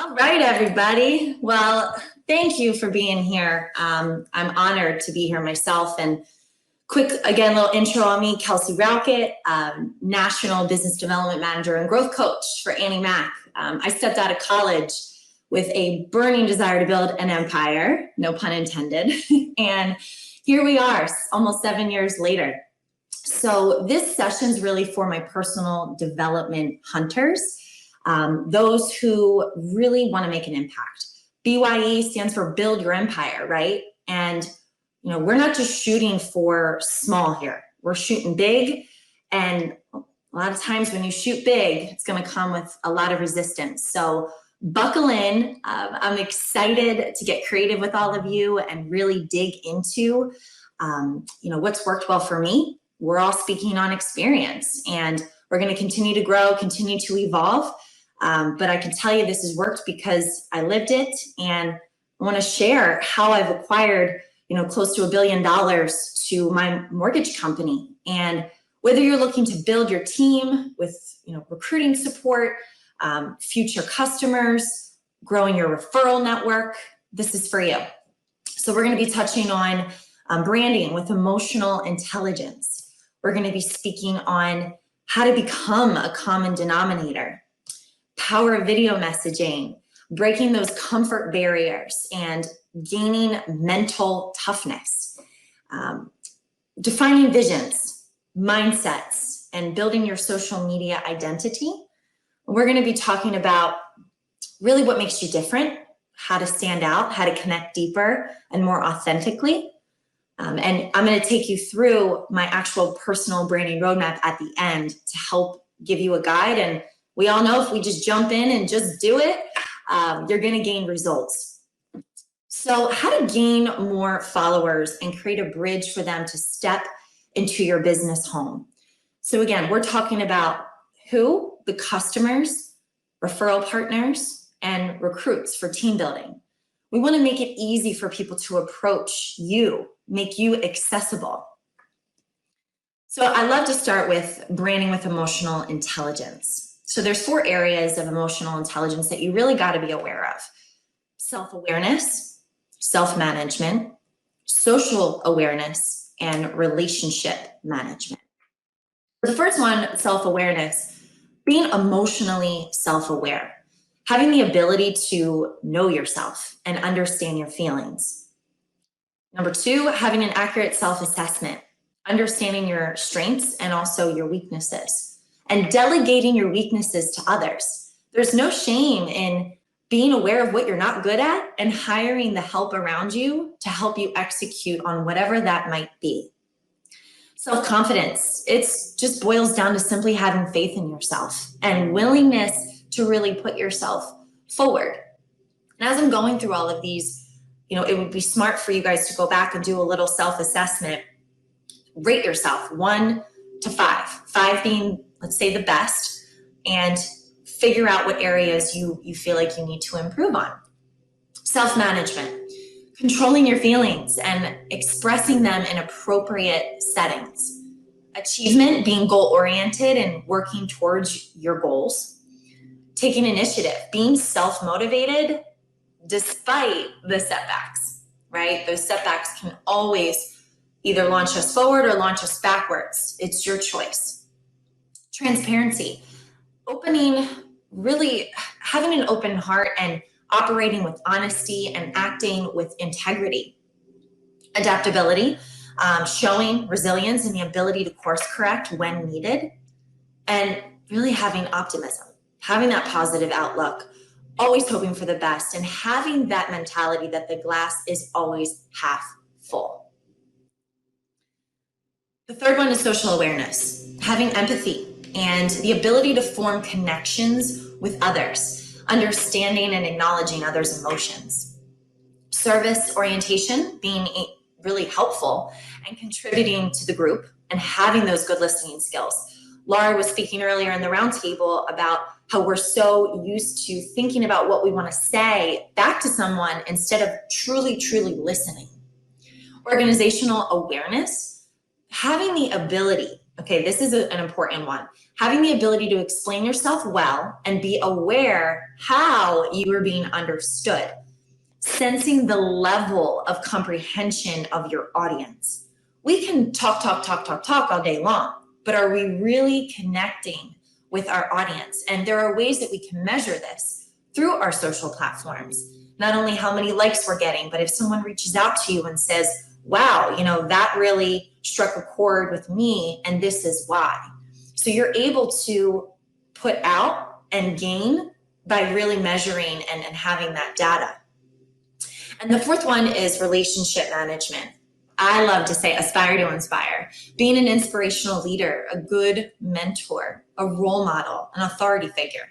All right, everybody. Well, thank you for being here. I'm honored to be here myself. And quick, again, little intro on me, Kelsey Rauchut, National Business Development Manager and Growth Coach for AnnieMac. I stepped out of college with a burning desire to build an empire, no pun intended. And here we are, almost 7 years later. So this session is really for my personal development hunters, those who really want to make an impact. B.Y.E stands for Build Your Empire, right? And we're not just shooting for small here. We're shooting big. And a lot of times when you shoot big, it's going to come with a lot of resistance. So buckle in. I'm excited to get creative with all of you and really dig into, what's worked well for me. We're all speaking on experience, and we're going to continue to grow, continue to evolve. But I can tell you this has worked because I lived it, and I want to share how I've acquired, close to $1 billion to my mortgage company. And whether you're looking to build your team with, recruiting support, future customers, growing your referral network, this is for you. So we're going to be touching on branding with emotional intelligence. We're going to be speaking on how to become a common denominator, power of video messaging, breaking those comfort barriers, and gaining mental toughness, defining visions, mindsets, and building your social media identity. We're going to be talking about really what makes you different, how to stand out, how to connect deeper and more authentically. And I'm going to take you through my actual personal branding roadmap at the end to help give you a guide. And we all know if we just jump in and just do it, you're going to gain results. So how to gain more followers and create a bridge for them to step into your business home. So again, we're talking about who? The customers, referral partners, and recruits for team building. We want to make it easy for people to approach you, make you accessible. So I love to start with branding with emotional intelligence. So there's 4 areas of emotional intelligence that you really got to be aware of: self-awareness, self-management, social awareness, and relationship management. The first one, self-awareness, being emotionally self-aware, having the ability to know yourself and understand your feelings. Number 2, having an accurate self-assessment, understanding your strengths and also your weaknesses, and delegating your weaknesses to others. There's no shame in being aware of what you're not good at and hiring the help around you to help you execute on whatever that might be. Self-confidence, it just boils down to simply having faith in yourself and willingness to really put yourself forward. And as I'm going through all of these, it would be smart for you guys to go back and do a little self-assessment. Rate yourself 1 to 5, 5 being, let's say, the best, and figure out what areas you feel like you need to improve on. Self-management, controlling your feelings and expressing them in appropriate settings. Achievement, being goal-oriented and working towards your goals. Taking initiative, being self-motivated despite the setbacks, right? Those setbacks can always either launch us forward or launch us backwards. It's your choice. Transparency, really having an open heart and operating with honesty and acting with integrity. Adaptability, showing resilience and the ability to course correct when needed. And really having optimism, having that positive outlook, always hoping for the best, and having that mentality that the glass is always half full. The third one is social awareness, having empathy and the ability to form connections with others, understanding and acknowledging others' emotions. Service orientation, being really helpful and contributing to the group and having those good listening skills. Laura was speaking earlier in the roundtable about how we're so used to thinking about what we want to say back to someone instead of truly, truly listening. Organizational awareness, having the ability Okay, this is an important one. Having the ability to explain yourself well and be aware how you are being understood. Sensing the level of comprehension of your audience. We can talk all day long, but are we really connecting with our audience? And there are ways that we can measure this through our social platforms. Not only how many likes we're getting, but if someone reaches out to you and says, wow, that really struck a chord with me, and this is why. So you're able to put out and gain by really measuring and having that data. And the fourth one is relationship management. I love to say aspire to inspire. Being an inspirational leader, a good mentor, a role model, an authority figure.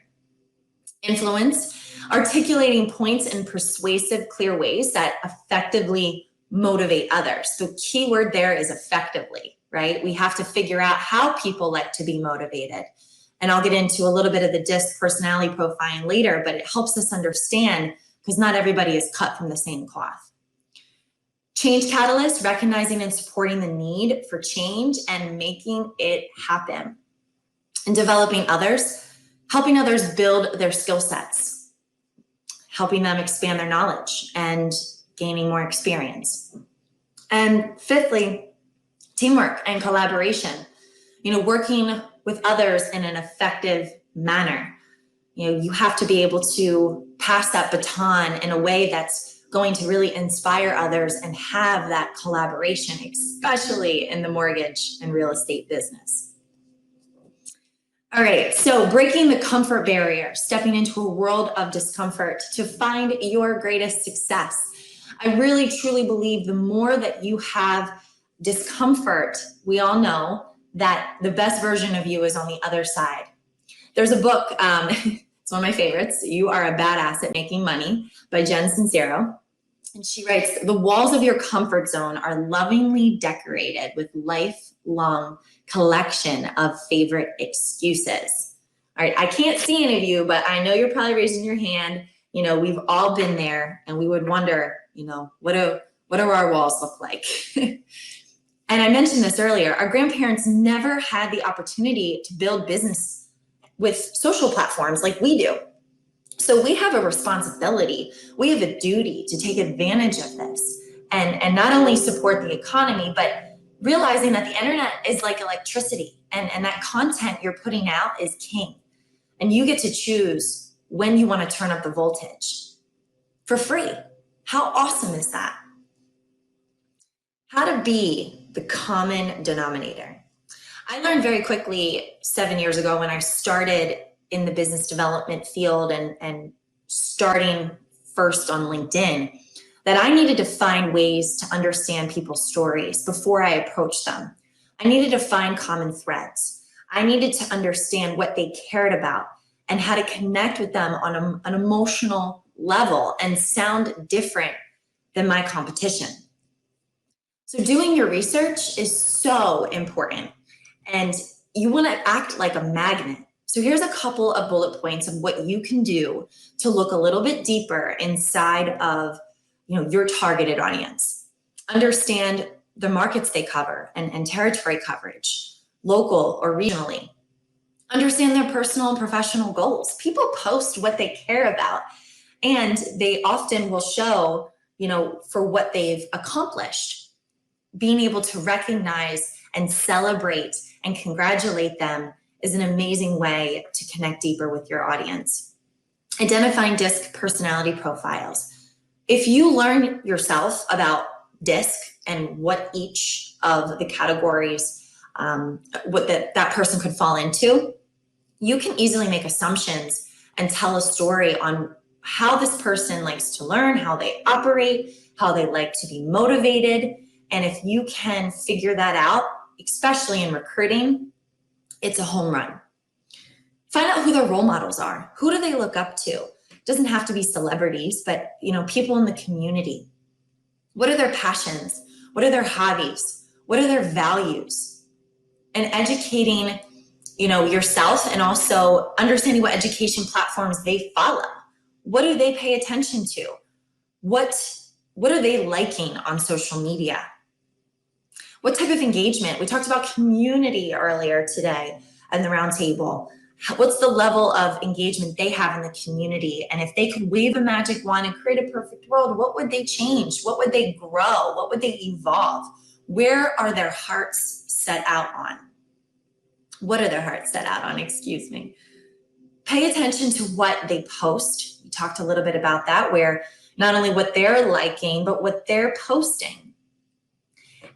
Influence, articulating points in persuasive, clear ways that effectively motivate others. The key word there is effectively, right? We have to figure out how people like to be motivated. And I'll get into a little bit of the DISC personality profiling later, but it helps us understand because not everybody is cut from the same cloth. Change catalyst, recognizing and supporting the need for change and making it happen. And developing others, helping others build their skill sets, helping them expand their knowledge and gaining more experience. And fifthly, teamwork and collaboration, working with others in an effective manner. You have to be able to pass that baton in a way that's going to really inspire others and have that collaboration, especially in the mortgage and real estate business. All right, so breaking the comfort barrier, stepping into a world of discomfort to find your greatest success. I really, truly believe the more that you have discomfort, we all know that the best version of you is on the other side. There's a book, it's one of my favorites, You Are a Badass at Making Money by Jen Sincero. And she writes, the walls of your comfort zone are lovingly decorated with lifelong collection of favorite excuses. All right, I can't see any of you, but I know you're probably raising your hand. We've all been there and we would wonder, what do our walls look like? And I mentioned this earlier, our grandparents never had the opportunity to build business with social platforms like we do. So we have a responsibility, we have a duty to take advantage of this and not only support the economy, but realizing that the internet is like electricity and that content you're putting out is king. And you get to choose when you want to turn up the voltage for free. How awesome is that? How to be the common denominator. I learned very quickly 7 years ago when I started in the business development field and starting first on LinkedIn, that I needed to find ways to understand people's stories before I approached them. I needed to find common threads. I needed to understand what they cared about and how to connect with them on an emotional level and sound different than my competition. So doing your research is so important, and you want to act like a magnet. So here's a couple of bullet points of what you can do to look a little bit deeper inside of your targeted audience. Understand the markets they cover and territory coverage, local or regionally. Understand their personal and professional goals. People post what they care about, and they often will show, for what they've accomplished. Being able to recognize and celebrate and congratulate them is an amazing way to connect deeper with your audience. Identifying DISC personality profiles. If you learn yourself about DISC and what each of the categories, what that person could fall into, you can easily make assumptions and tell a story on how this person likes to learn, how they operate, how they like to be motivated. And if you can figure that out, especially in recruiting, it's a home run. Find out who their role models are. Who do they look up to? It doesn't have to be celebrities, but people in the community. What are their passions? What are their hobbies? What are their values? And educating, yourself and also understanding what education platforms they follow. What do they pay attention to? What are they liking on social media? What type of engagement? We talked about community earlier today in the roundtable. What's the level of engagement they have in the community? And if they could wave a magic wand and create a perfect world, what would they change? What would they grow? What would they evolve? Where are their hearts set out on? What are their hearts set out on? Excuse me. Pay attention to what they post. We talked a little bit about that, where not only what they're liking, but what they're posting.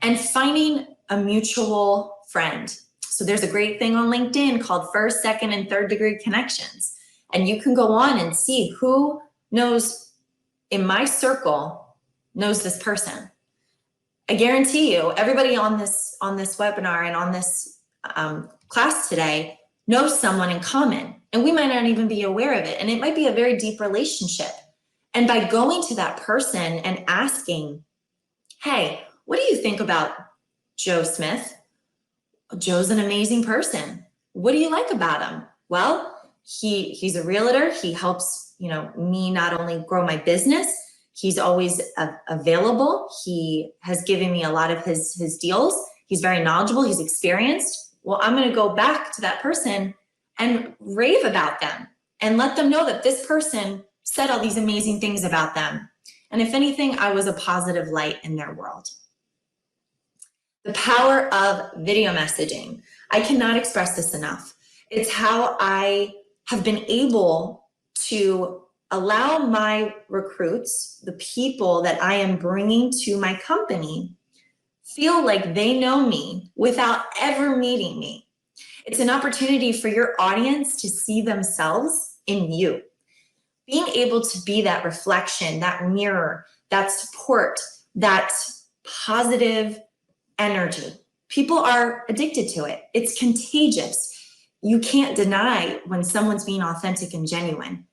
And finding a mutual friend. So there's a great thing on LinkedIn called first, second, and third degree connections. And you can go on and see who knows in my circle knows this person. I guarantee you, everybody on this webinar and on this class today knows someone in common, and we might not even be aware of it. And it might be a very deep relationship. And by going to that person and asking, hey, what do you think about Joe Smith? Joe's an amazing person. What do you like about him? Well, he's a realtor. He helps, me not only grow my business, he's always available. He has given me a lot of his deals. He's very knowledgeable. He's experienced. Well, I'm going to go back to that person and rave about them and let them know that this person said all these amazing things about them. And if anything, I was a positive light in their world. The power of video messaging. I cannot express this enough. It's how I have been able to allow my recruits, the people that I am bringing to my company, feel like they know me without ever meeting me. It's an opportunity for your audience to see themselves in you. Being able to be that reflection, that mirror, that support, that positive energy. People are addicted to it. It's contagious. You can't deny when someone's being authentic and genuine.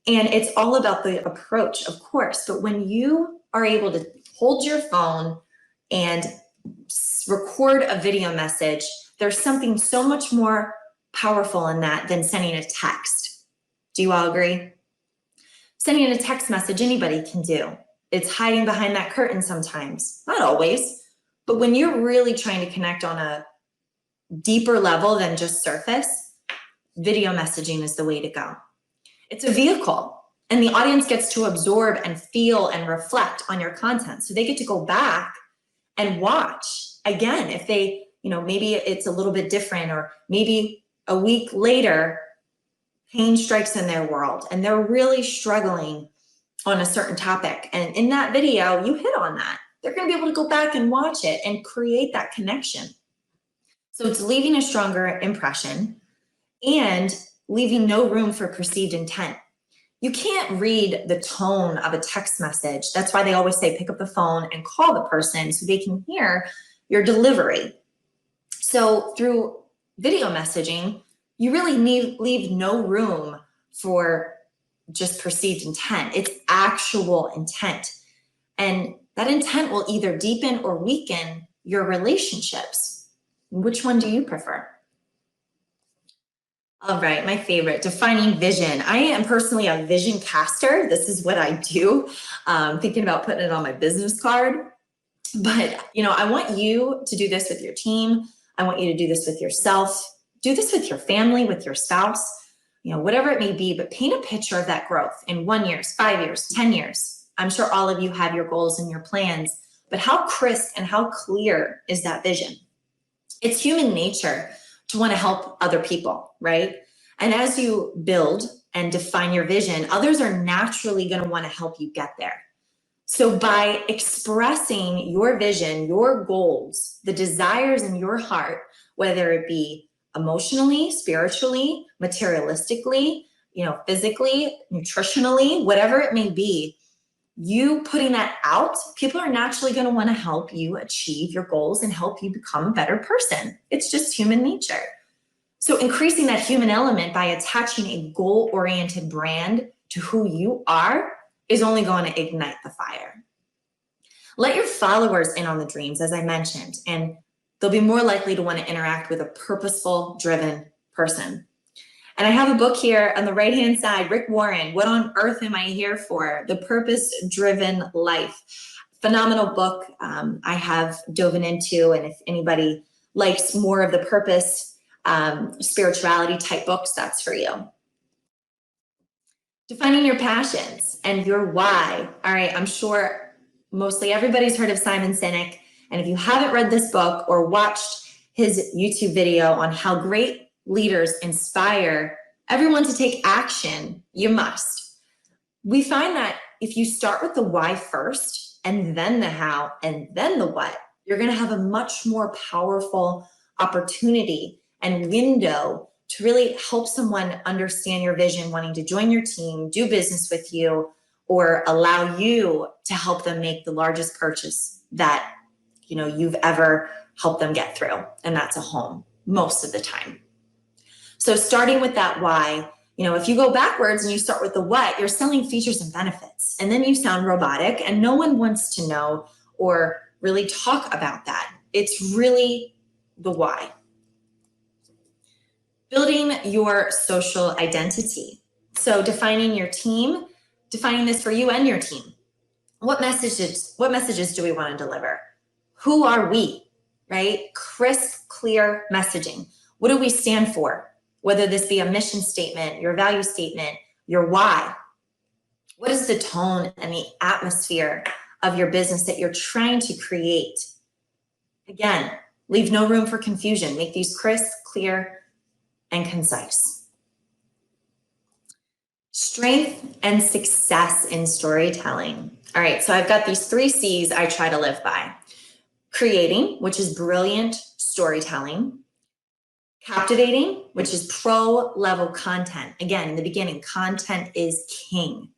And it's all about the approach, of course. But when you are able to hold your phone and record a video message, there's something so much more powerful in that than sending a text. Do you all agree? Sending a text message, anybody can do. It's hiding behind that curtain sometimes, not always. But when you're really trying to connect on a deeper level than just surface, video messaging is the way to go. It's a vehicle, and the audience gets to absorb and feel and reflect on your content. So they get to go back and watch again. If they, maybe it's a little bit different, or maybe a week later, pain strikes in their world and they're really struggling on a certain topic. And in that video, you hit on that. They're going to be able to go back and watch it and create that connection. So it's leaving a stronger impression and leaving no room for perceived intent. You can't read the tone of a text message. That's why they always say pick up the phone and call the person so they can hear your delivery. So through video messaging, you really leave no room for just perceived intent. It's actual intent. And that intent will either deepen or weaken your relationships. Which one do you prefer? All right, my favorite, defining vision. I am personally a vision caster. This is what I do. Thinking about putting it on my business card. But, I want you to do this with your team. I want you to do this with yourself. Do this with your family, with your spouse, whatever it may be, but paint a picture of that growth in 1 year, 5 years, 10 years. I'm sure all of you have your goals and your plans, but how crisp and how clear is that vision? It's human nature to want to help other people, right? And as you build and define your vision, others are naturally going to want to help you get there. So by expressing your vision, your goals, the desires in your heart, whether it be emotionally, spiritually, materialistically, physically, nutritionally, whatever it may be, you putting that out, people are naturally going to want to help you achieve your goals and help you become a better person. It's just human nature. So increasing that human element by attaching a goal-oriented brand to who you are is only going to ignite the fire. Let your followers in on the dreams, as I mentioned, and they'll be more likely to want to interact with a purposeful, driven person. And I have a book here on the right-hand side, Rick Warren, What on Earth Am I Here For? The Purpose-Driven Life. phenomenal book I have dove into, and if anybody likes more of the purpose, spirituality type books, that's for you. Defining your passions and your why. All right, I'm sure mostly everybody's heard of Simon Sinek, and if you haven't read this book or watched his YouTube video on how great leaders inspire everyone to take action, you must. We find that if you start with the why first, and then the how, and then the what, you're going to have a much more powerful opportunity and window to really help someone understand your vision, wanting to join your team, do business with you, or allow you to help them make the largest purchase that you've ever helped them get through, and that's a home most of the time. So starting with that why, if you go backwards and you start with the what, you're selling features and benefits, and then you sound robotic, and no one wants to know or really talk about that. It's really the why. Building your social identity. So defining your team, defining this for you and your team. What messages do we want to deliver? Who are we, right? Crisp, clear messaging. What do we stand for? Whether this be a mission statement, your value statement, your why. What is the tone and the atmosphere of your business that you're trying to create? Again, leave no room for confusion. Make these crisp, clear, and concise. Strength and success in storytelling. All right, so I've got these 3 C's I try to live by. Creating, which is brilliant storytelling. Captivating, which is pro-level content. Again, in the beginning, content is king.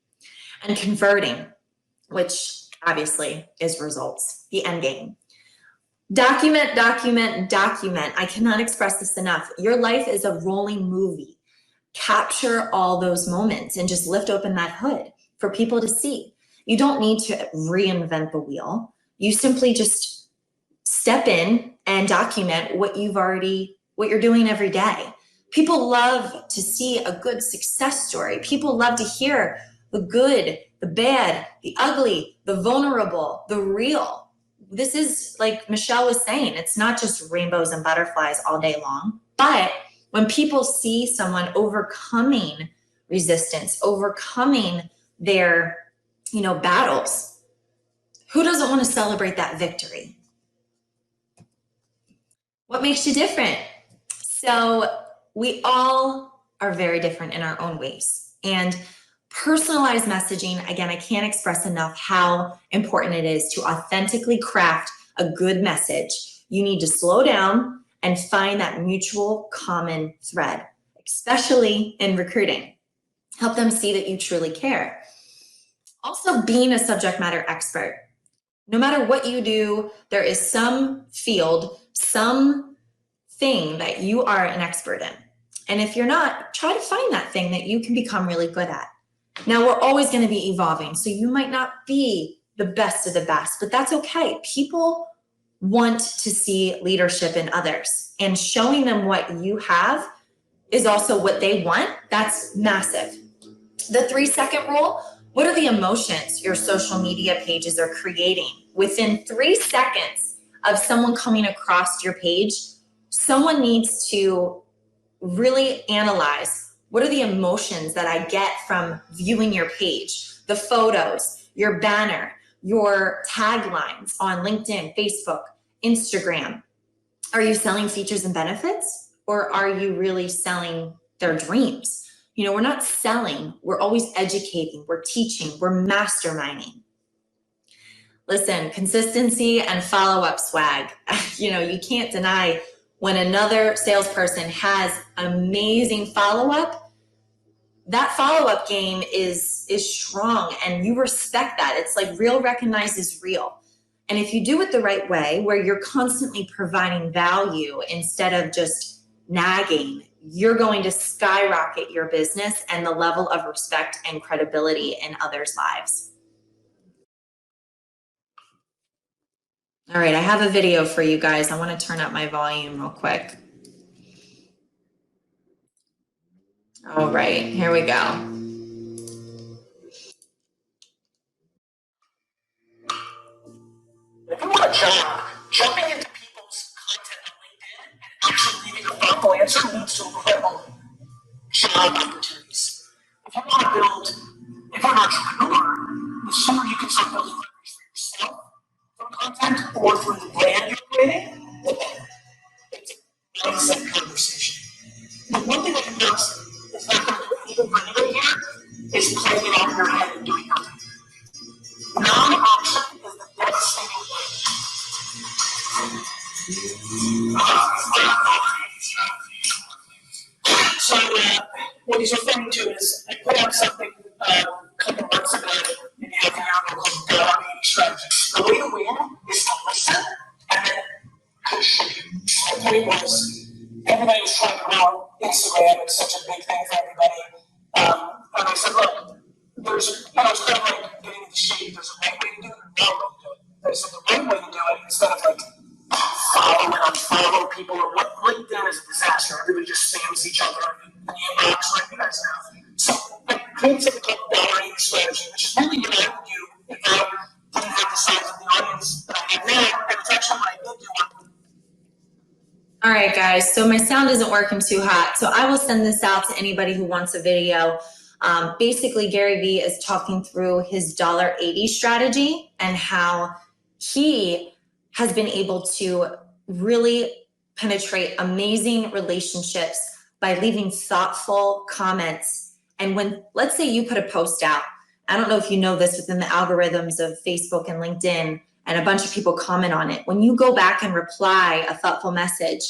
And converting, which obviously is results, the end game. Document, document, document. I cannot express this enough. Your life is a rolling movie. Capture all those moments and just lift open that hood for people to see. You don't need to reinvent the wheel. You simply just step in and document what you're doing every day. People love to see a good success story. People love to hear the good, the bad, the ugly, the vulnerable, the real. This is, like Michelle was saying, it's not just rainbows and butterflies all day long, but when people see someone overcoming resistance, overcoming their, battles, who doesn't want to celebrate that victory? What makes you different? So we all are very different in our own ways. And personalized messaging, again, I can't express enough how important it is to authentically craft a good message. You need to slow down and find that mutual common thread, especially in recruiting. Help them see that you truly care. Also, being a subject matter expert. No matter what you do, there is some field, some thing that you are an expert in. And if you're not, try to find that thing that you can become really good at. Now, we're always going to be evolving, so you might not be the best of the best, but that's okay. People want to see leadership in others, and showing them what you have is also what they want. That's massive. The 3-second rule. What are the emotions your social media pages are creating? Within 3 seconds of someone coming across your page, someone needs to really analyze, what are the emotions that I get from viewing your page, the photos, your banner, your taglines on LinkedIn, Facebook, Instagram. Are you selling features and benefits, or are you really selling their dreams? We're not selling, we're always educating, we're teaching, we're masterminding. Listen, consistency and follow-up swag. You can't deny when another salesperson has amazing follow-up, that follow-up game is strong, and you respect that. It's like real recognizes real. And if you do it the right way, where you're constantly providing value instead of just nagging, you're going to skyrocket your business and the level of respect and credibility in others' lives. All right, I have a video for you guys. I want to turn up my volume real quick. All right, here we go. those memories for yourself from content or for the brand you're creating, it's a mindset conversation. The one thing that does is not going to even bring it in here is playing it out in your head and doing nothing. Non-action is the devastating thing. So what he's referring to is I put out something a couple months ago, maybe half a year ago, called B.Y.E strategy. The way to win is to listen and then contribute. The point was everybody was trying to grow Instagram. It's such a big thing for everybody. And I said, look, it's kind of like getting into shape. There's a right way to do it and a wrong way to do it. But I said the right way to do it, instead of like follow and unfollow people, or what LinkedIn is a disaster. Everybody just spams each other in the inbox, like you guys know. So I created something called B.Y.E strategy, which is really what I would do if I didn't have the size of the audience that I have now, and it's actually what I did do. All right, guys, so my sound isn't working too hot, so I will send this out to anybody who wants a video. Basically, Gary Vee is talking through his $80 strategy and how he has been able to really penetrate amazing relationships by leaving thoughtful comments. And when, let's say you put a post out, I don't know if you know this within the algorithms of Facebook and LinkedIn, and a bunch of people comment on it. When you go back and reply a thoughtful message,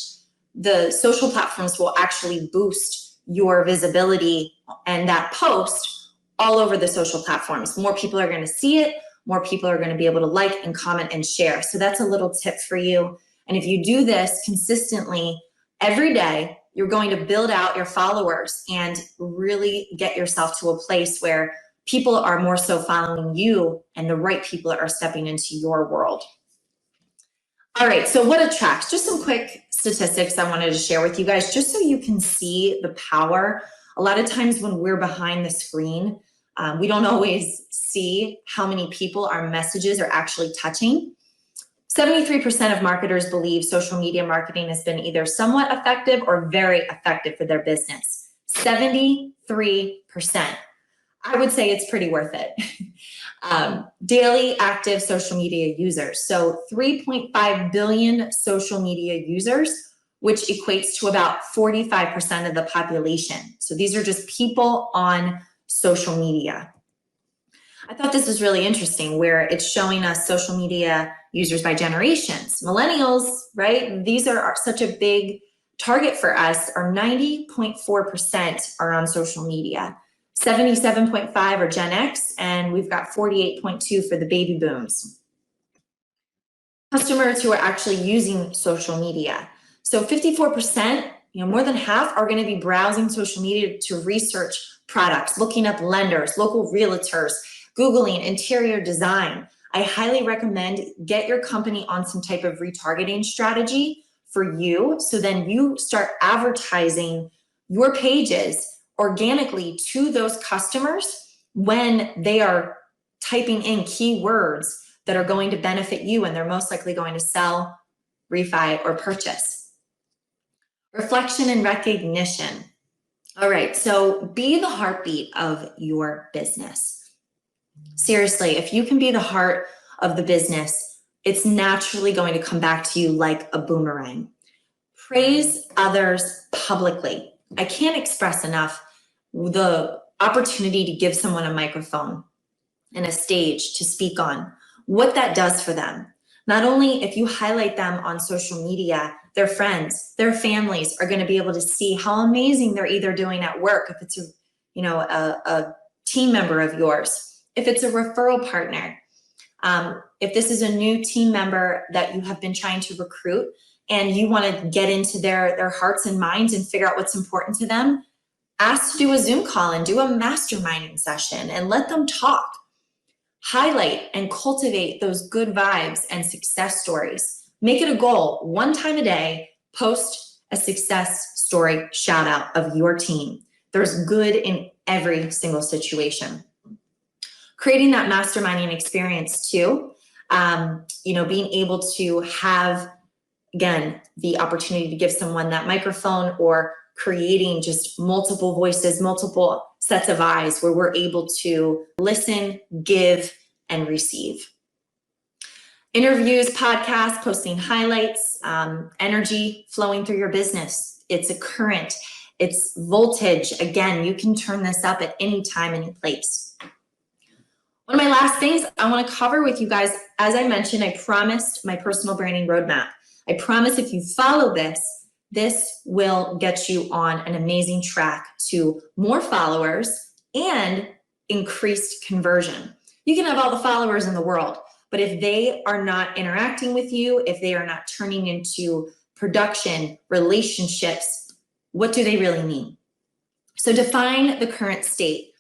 the social platforms will actually boost your visibility and that post all over the social platforms. More people are going to see it. More people are going to be able to like and comment and share. So that's a little tip for you. And if you do this consistently every day, you're going to build out your followers and really get yourself to a place where people are more so following you and the right people are stepping into your world. All right, so what attracts? Just some quick statistics I wanted to share with you guys, just so you can see the power. A lot of times when we're behind the screen, we don't always see how many people our messages are actually touching. 73% of marketers believe social media marketing has been either somewhat effective or very effective for their business. 73%. I would say it's pretty worth it. Daily active social media users. So 3.5 billion social media users, which equates to about 45% of the population. So these are just people on social media. I thought this was really interesting where it's showing us social media users by generations. Millennials, right? These are such a big target for us, are 90.4% are on social media. 77.5 are Gen X, and we've got 48.2 for the baby booms. Customers who are actually using social media. So 54%, more than half are going to be browsing social media to research products, looking up lenders, local realtors, Googling interior design. I highly recommend get your company on some type of retargeting strategy for you. So then you start advertising your pages organically to those customers when they are typing in keywords that are going to benefit you, and they're most likely going to sell, refi, or purchase. Reflection and recognition. All right, so be the heartbeat of your business. Seriously, if you can be the heart of the business, it's naturally going to come back to you like a boomerang. Praise others publicly. I can't express enough the opportunity to give someone a microphone and a stage to speak on, what that does for them. Not only if you highlight them on social media, their friends, their families are going to be able to see how amazing they're either doing at work, if it's a team member of yours, if it's a referral partner, if this is a new team member that you have been trying to recruit and you want to get into their hearts and minds and figure out what's important to them, ask to do a Zoom call and do a mastermind session and let them talk. Highlight and cultivate those good vibes and success stories. Make it a goal, one time a day, post a success story shout out of your team. There's good in every single situation. Creating that masterminding experience too, being able to have, again, the opportunity to give someone that microphone, or creating just multiple voices, multiple sets of eyes where we're able to listen, give, and receive. Interviews, podcasts, posting highlights, energy flowing through your business. It's a current, it's voltage. Again, you can turn this up at any time, any place. One of my last things I want to cover with you guys, as I mentioned, I promised my personal branding roadmap. I promise if you follow this, this will get you on an amazing track to more followers and increased conversion. You can have all the followers in the world, but if they are not interacting with you, if they are not turning into production, relationships, what do they really mean? So define the current state.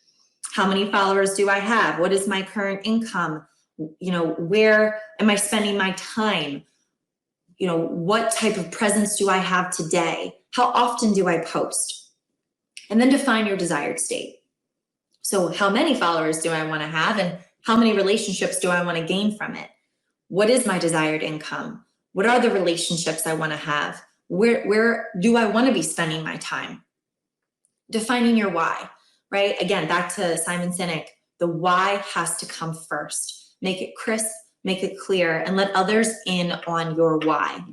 How many followers do I have? What is my current income? Where am I spending my time? What type of presence do I have today? How often do I post? And then define your desired state. So how many followers do I want to have, and how many relationships do I want to gain from it? What is my desired income? What are the relationships I want to have? Where do I want to be spending my time? Defining your why, right? Again, back to Simon Sinek, the why has to come first. Make it crisp, make it clear, and let others in on your why.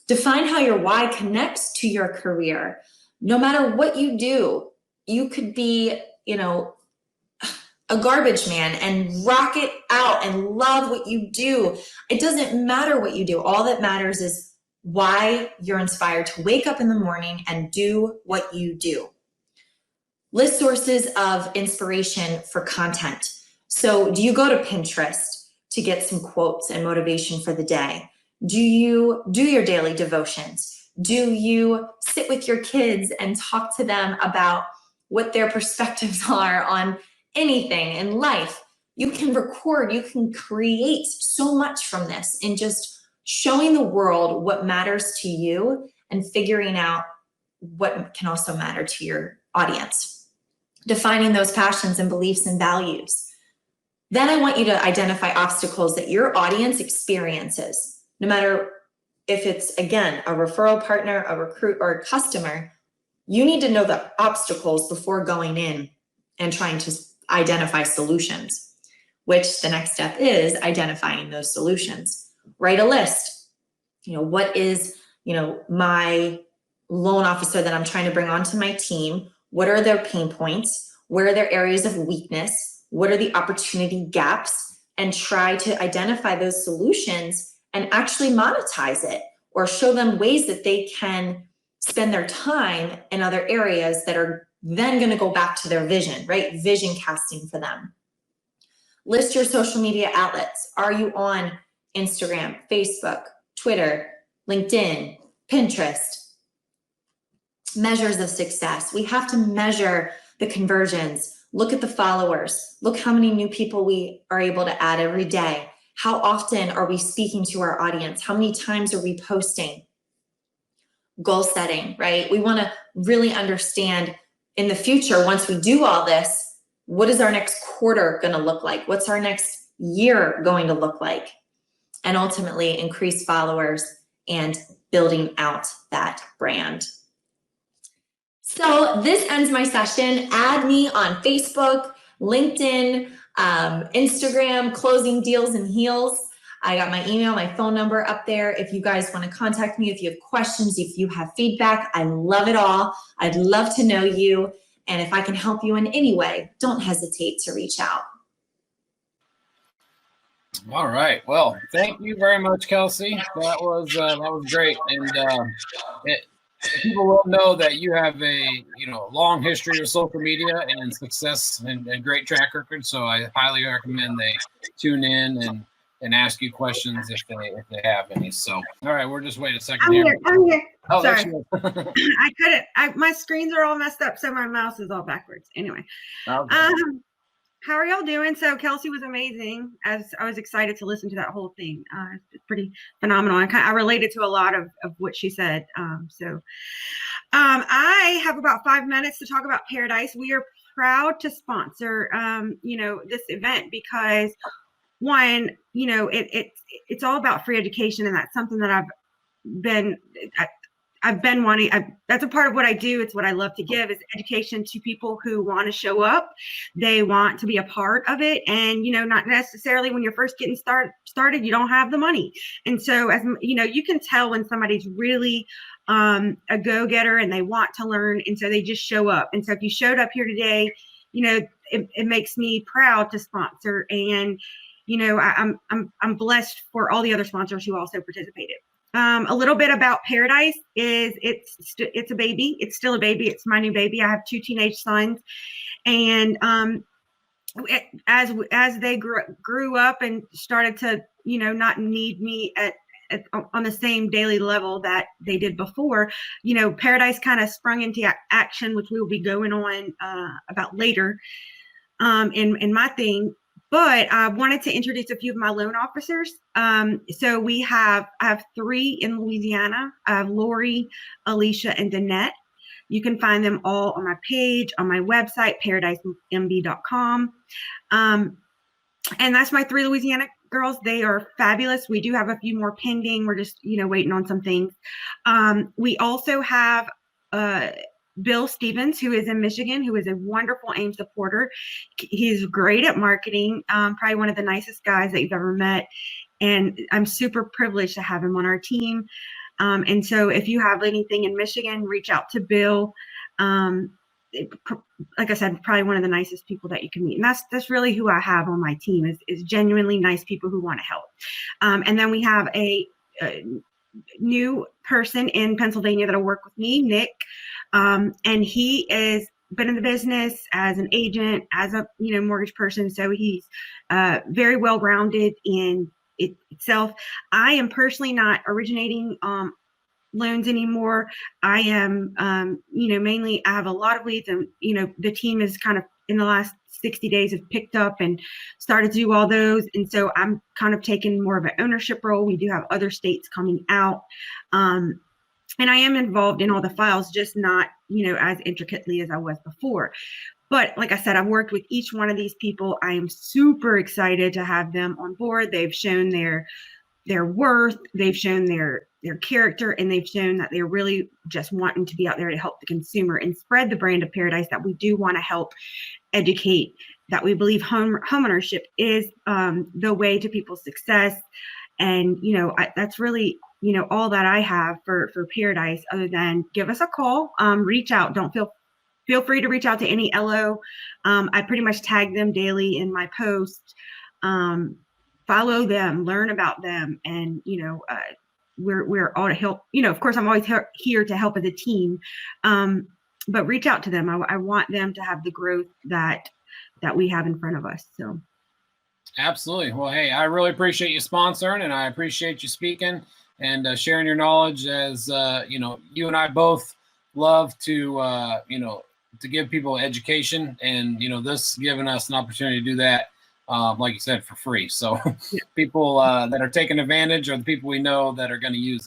Define how your why connects to your career. No matter what you do, you could be, a garbage man and rock it out and love what you do. It doesn't matter what you do. All that matters is why you're inspired to wake up in the morning and do what you do. List sources of inspiration for content. So do you go to Pinterest to get some quotes and motivation for the day? Do you do your daily devotions? Do you sit with your kids and talk to them about what their perspectives are on anything in life? You can record, you can create so much from this in just showing the world what matters to you and figuring out what can also matter to your audience. Defining those passions and beliefs and values. Then I want you to identify obstacles that your audience experiences. No matter if it's, again, a referral partner, a recruit, or a customer, you need to know the obstacles before going in and trying to identify solutions, which the next step is identifying those solutions. Write a list. What is, my loan officer that I'm trying to bring onto my team? What are their pain points? Where are their areas of weakness? What are the opportunity gaps? And try to identify those solutions and actually monetize it, or show them ways that they can spend their time in other areas that are then going to go back to their vision, right? Vision casting for them. List your social media outlets. Are you on Instagram, Facebook, Twitter, LinkedIn, Pinterest? Measures of success. We have to measure the conversions. Look at the followers. Look how many new people we are able to add every day. How often are we speaking to our audience? How many times are we posting? Goal setting, right? We want to really understand in the future, once we do all this, what is our next quarter going to look like? What's our next year going to look like? And ultimately increase followers and building out that brand. So this ends my session. Add me on Facebook, LinkedIn, Instagram, Closing Deals and Heels. I got my email, my phone number up there. If you guys want to contact me, if you have questions, if you have feedback, I love it all. I'd love to know you. And if I can help you in any way, don't hesitate to reach out. All right. Well, thank you very much, Kelsey. That was great. And people will know that you have a long history of social media and success and great track record. So I highly recommend they tune in and ask you questions if they have any. So all right, we're just waiting a second here. I'm here. Oh, sorry. I couldn't. My screens are all messed up, so my mouse is all backwards. Anyway, okay. How are y'all doing? So Kelsey was amazing. As I was excited to listen to that whole thing. It's pretty phenomenal. I related to a lot of what she said. I have about 5 minutes to talk about Paradise. We are proud to sponsor, this event because one, it's all about free education, and that's something that I've been wanting, that's a part of what I do. It's what I love to give, is education to people who want to show up. They want to be a part of it. And, not necessarily when you're first getting started, you don't have the money. And so, as you can tell when somebody's really a go-getter and they want to learn. And so they just show up. And so if you showed up here today, it makes me proud to sponsor. And, I'm blessed for all the other sponsors who also participated. A little bit about Paradise is it's a baby. It's still a baby. It's my new baby. I have 2 teenage sons, and as they grew up and started to not need me on the same daily level that they did before, Paradise kind of sprung into action, which we will be going on about later in my thing. But I wanted to introduce a few of my loan officers. So I have 3 in Louisiana. I have Lori, Alicia, and Danette. You can find them all on my page, on my website, paradisemb.com. And that's my 3 Louisiana girls. They are fabulous. We do have a few more pending. We're just, waiting on some things. We also have Bill Stevens, who is in Michigan, who is a wonderful AIM supporter. He's great at marketing, probably one of the nicest guys that you've ever met. And I'm super privileged to have him on our team. And so if you have anything in Michigan, reach out to Bill. Like I said, probably one of the nicest people that you can meet. And that's really who I have on my team is genuinely nice people who want to help. And then we have a new person in Pennsylvania that'll work with me, Nick. And he has been in the business as an agent, as a mortgage person. So he's very well-rounded in itself. I am personally not originating loans anymore. I am, mainly I have a lot of leads, and the team is kind of in the last 60 days have picked up and started to do all those. And so I'm kind of taking more of an ownership role. We do have other states coming out. And I am involved in all the files, just not, as intricately as I was before. But like I said, I've worked with each one of these people. I am super excited to have them on board. They've shown their worth, they've shown their character, and they've shown that they're really just wanting to be out there to help the consumer and spread the brand of Paradise, that we do want to help educate, that we believe homeownership is the way to people's success. And, that's really, all that I have for Paradise, other than give us a call, reach out. Don't feel free to reach out to any LO. I pretty much tag them daily in my post. Follow them, learn about them. And, we're all to help. Of course, I'm always here to help as a team. But reach out to them. I want them to have the growth that we have in front of us. So. Absolutely. Well, hey, I really appreciate you sponsoring, and I appreciate you speaking and sharing your knowledge. As you and I both love to to give people education, and this giving us an opportunity to do that, like you said, for free. So people that are taking advantage are the people we know that are going to use